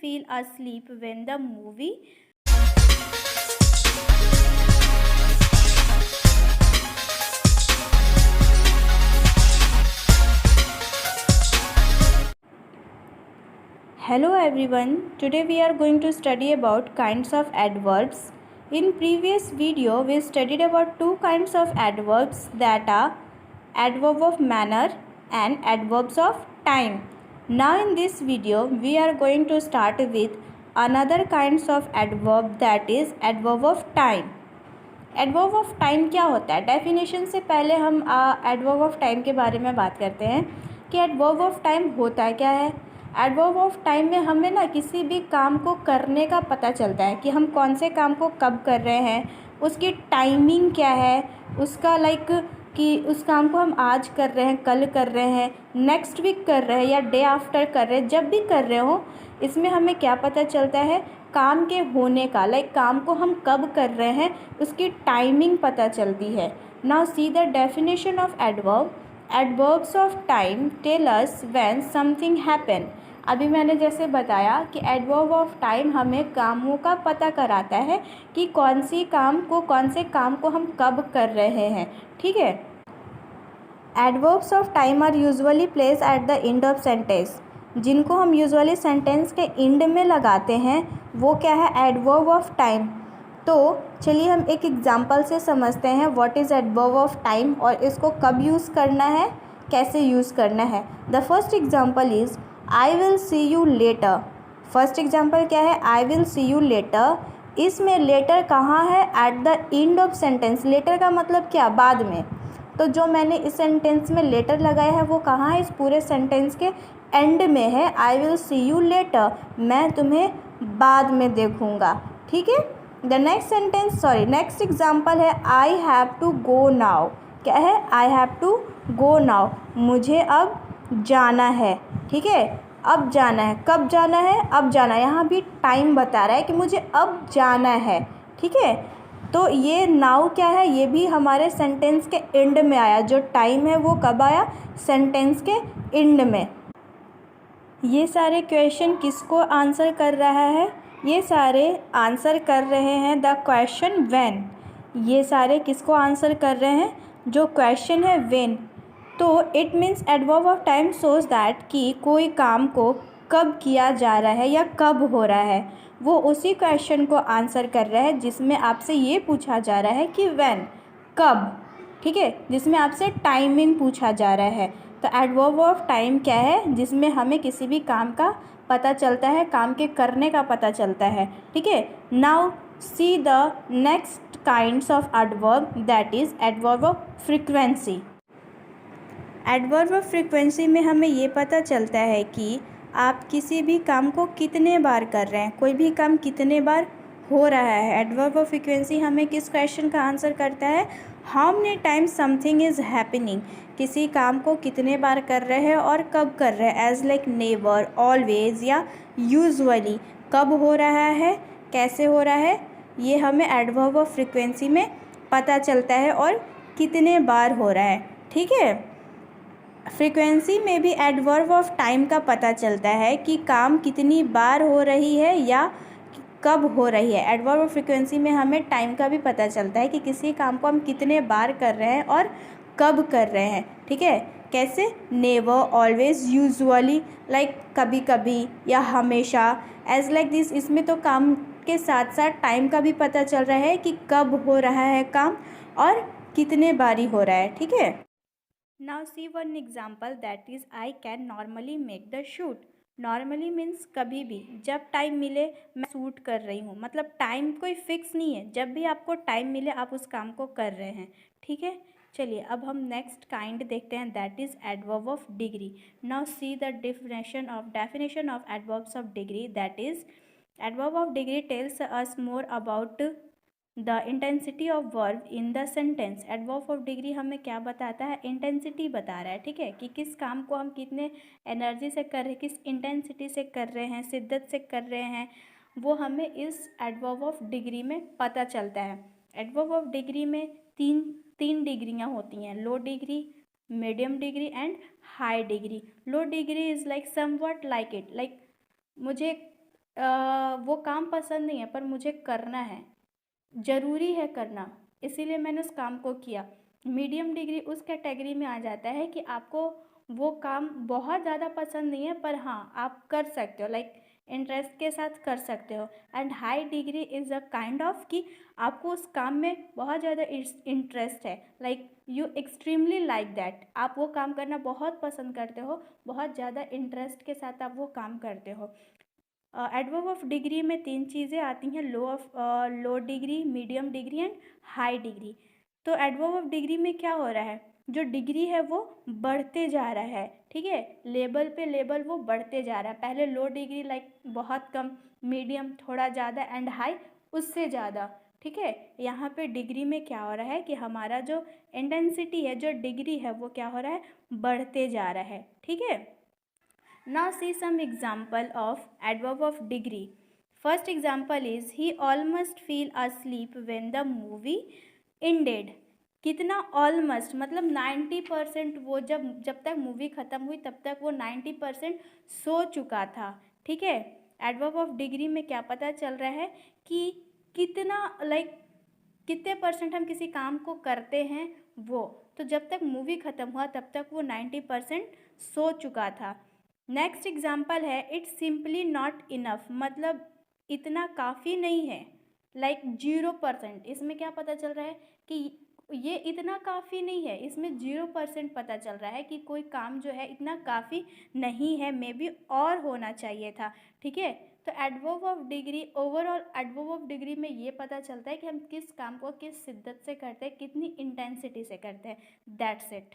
feel asleep when the movie. Hello everyone, today we are going to study about kinds of adverbs. In previous video we studied about two kinds of adverbs, that are adverb of manner and adverbs of time. Now in this video we are going to start with another kinds of adverb, that is adverb of time. Adverb of time क्या होता है? Definition से पहले हम adverb of time के बारे में बात करते हैं कि एडवर्ब ऑफ टाइम होता क्या है। एडवर्ब ऑफ टाइम में हमें ना किसी भी काम को करने का पता चलता है कि हम कौन से काम को कब कर रहे हैं, उसकी टाइमिंग क्या है, उसका कि उस काम को हम आज कर रहे हैं, कल कर रहे हैं, नेक्स्ट वीक कर रहे हैं या डे आफ्टर कर रहे हैं, जब भी कर रहे हो इसमें हमें क्या पता चलता है, काम के होने का, काम को हम कब कर रहे हैं उसकी टाइमिंग पता चलती है। Now see the definition of adverb. Adverbs of time tell us when something happen. अभी मैंने जैसे बताया कि एडवर्ब ऑफ टाइम हमें कामों का पता कराता है कि कौन से काम को हम कब कर रहे हैं, ठीक है। Adverbs of time are usually place at the end of sentence. जिनको हम यूजुअली सेंटेंस के एंड में लगाते हैं वो क्या है, एडवर्ब ऑफ टाइम। तो चलिए हम एक एग्जांपल से समझते हैं what is adverb of time और इसको कब यूज़ करना है, कैसे यूज़ करना है। The first example is I will see you later. First example क्या है, I will see you later. इसमें लेटर कहाँ है, at the end of sentence. Later का मतलब क्या, बाद में। तो जो मैंने इस सेंटेंस में लेटर लगाया है वो कहाँ है, इस पूरे सेंटेंस के एंड में है। I will see you letter, मैं तुम्हें बाद में देखूँगा, ठीक है। द नेक्स्ट एग्जाम्पल है I have to go now. क्या है, I have to go now, मुझे अब जाना है, ठीक है। अब जाना है, कब जाना है, अब जाना है। यहाँ भी टाइम बता रहा है कि मुझे अब जाना है, ठीक है। तो ये नाउ क्या है, ये भी हमारे सेंटेंस के एंड में आया। जो टाइम है वो कब आया, सेंटेंस के एंड में। ये सारे क्वेश्चन किसको आंसर कर रहा है, ये सारे आंसर कर रहे हैं द क्वेश्चन व्हेन। ये सारे किसको आंसर कर रहे हैं, जो क्वेश्चन है व्हेन। तो it means adverb of time shows that कि कोई काम को कब किया जा रहा है या कब हो रहा है, वो उसी क्वेश्चन को आंसर कर रहा है जिसमें आपसे ये पूछा जा रहा है कि व्हेन, कब, ठीक है, जिसमें आपसे टाइमिंग पूछा जा रहा है। तो एडवर्ब ऑफ टाइम क्या है, जिसमें हमें किसी भी काम का पता चलता है, काम के करने का पता चलता है, ठीक है। Now see the next kinds of adverb, that is adverb of frequency. Adverb of frequency में हमें ये पता चलता है कि आप किसी भी काम को कितने बार कर रहे हैं, कोई भी काम कितने बार हो रहा है। एडवर्ब ऑफ फ्रीक्वेंसी हमें किस क्वेश्चन का आंसर करता है, how many times something is happening. किसी काम को कितने बार कर रहे हैं और कब कर रहे हैं, एज लाइक नेवर, ऑलवेज या यूजुअली। कब हो रहा है, कैसे हो रहा है, ये हमें एडवर्ब ऑफ फ्रीक्वेंसी में पता चलता है और कितने बार हो रहा है, ठीक है। फ्रीक्वेंसी में भी एडवर्ब ऑफ टाइम का पता चलता है कि काम कितनी बार हो रही है या कब हो रही है। एडवर्ब ऑफ फ्रीक्वेंसी में हमें टाइम का भी पता चलता है कि किसी काम को हम कितने बार कर रहे हैं और कब कर रहे हैं, ठीक है। कैसे, नेवर, ऑलवेज, यूजुअली, लाइक कभी कभी या हमेशा, एज लाइक दिस। इसमें तो काम के साथ साथ टाइम का भी पता चल रहा है कि कब हो रहा है काम और कितने बारी हो रहा है, ठीक है। Now C one example, that is I can normally make the shoot. Normally means कभी भी, जब टाइम मिले मैं शूट कर रही हूँ। मतलब टाइम कोई फिक्स नहीं है, जब भी आपको टाइम मिले आप उस काम को कर रहे हैं, ठीक है। चलिए अब हम नेक्स्ट काइंड देखते हैं, that is adverb of degree. Now see the definition of adverbs of degree, that is adverb of degree tells us more about the intensity of verb in the sentence. Adverb of degree हमें क्या बताता है, intensity बता रहा है, ठीक है, कि किस काम को हम कितने एनर्जी से कर रहे हैं, किस इंटेंसिटी से कर रहे हैं, शिद्दत से कर रहे हैं, वो हमें इस एडवर्ब ऑफ डिग्री में पता चलता है। एडवर्ब ऑफ डिग्री में तीन डिग्रियाँ होती हैं, low degree, medium degree and high degree. Low degree is like somewhat like it, like मुझे वो काम पसंद नहीं है पर मुझे करना है, ज़रूरी है करना, इसीलिए मैंने उस काम को किया। मीडियम डिग्री उस कैटेगरी में आ जाता है कि आपको वो काम बहुत ज़्यादा पसंद नहीं है पर हाँ आप कर सकते हो, लाइक इंटरेस्ट के साथ कर सकते हो। And high degree is a kind of कि आपको उस काम में बहुत ज़्यादा इंटरेस्ट है, like you extremely like that, आप वो काम करना बहुत पसंद करते हो, बहुत ज़्यादा इंटरेस्ट के साथ आप वो काम करते हो। एडवर्ब ऑफ डिग्री में 3 चीज़ें आती हैं, low degree, medium degree and high degree. तो एडवर्ब ऑफ डिग्री में क्या हो रहा है, जो डिग्री है वो बढ़ते जा रहा है, ठीक है, लेवल पे लेवल वो बढ़ते जा रहा है। पहले लो डिग्री लाइक बहुत कम, मीडियम थोड़ा ज़्यादा एंड हाई उससे ज़्यादा, ठीक है। यहाँ पे डिग्री में क्या हो रहा है कि हमारा जो इंटेंसिटी है, जो डिग्री है वो क्या हो रहा है, बढ़ते जा रहा है, ठीक है। Now see some example of adverb of degree. First example is he almost fell asleep when the movie ended. कितना ऑलमोस्ट मतलब 90%, वो जब तक मूवी ख़त्म हुई तब तक वो 90% सो चुका था, ठीक है। एडवर्ब ऑफ डिग्री में क्या पता चल रहा है कि कितना, लाइक कितने परसेंट हम किसी काम को करते हैं वो, तो जब तक मूवी ख़त्म हुआ तब तक वो 90% सो चुका था। नेक्स्ट एग्जाम्पल है इट्स सिंपली नॉट इनफ, मतलब इतना काफ़ी नहीं है, लाइक 0%। इसमें क्या पता चल रहा है कि ये इतना काफ़ी नहीं है, इसमें 0% पता चल रहा है कि कोई काम जो है इतना काफ़ी नहीं है, मे बी और होना चाहिए था, ठीक है। तो adverb of degree, overall adverb of degree में ये पता चलता है कि हम किस काम को किस शिद्दत से करते हैं, कितनी इंटेंसिटी से करते हैं, दैट्स इट।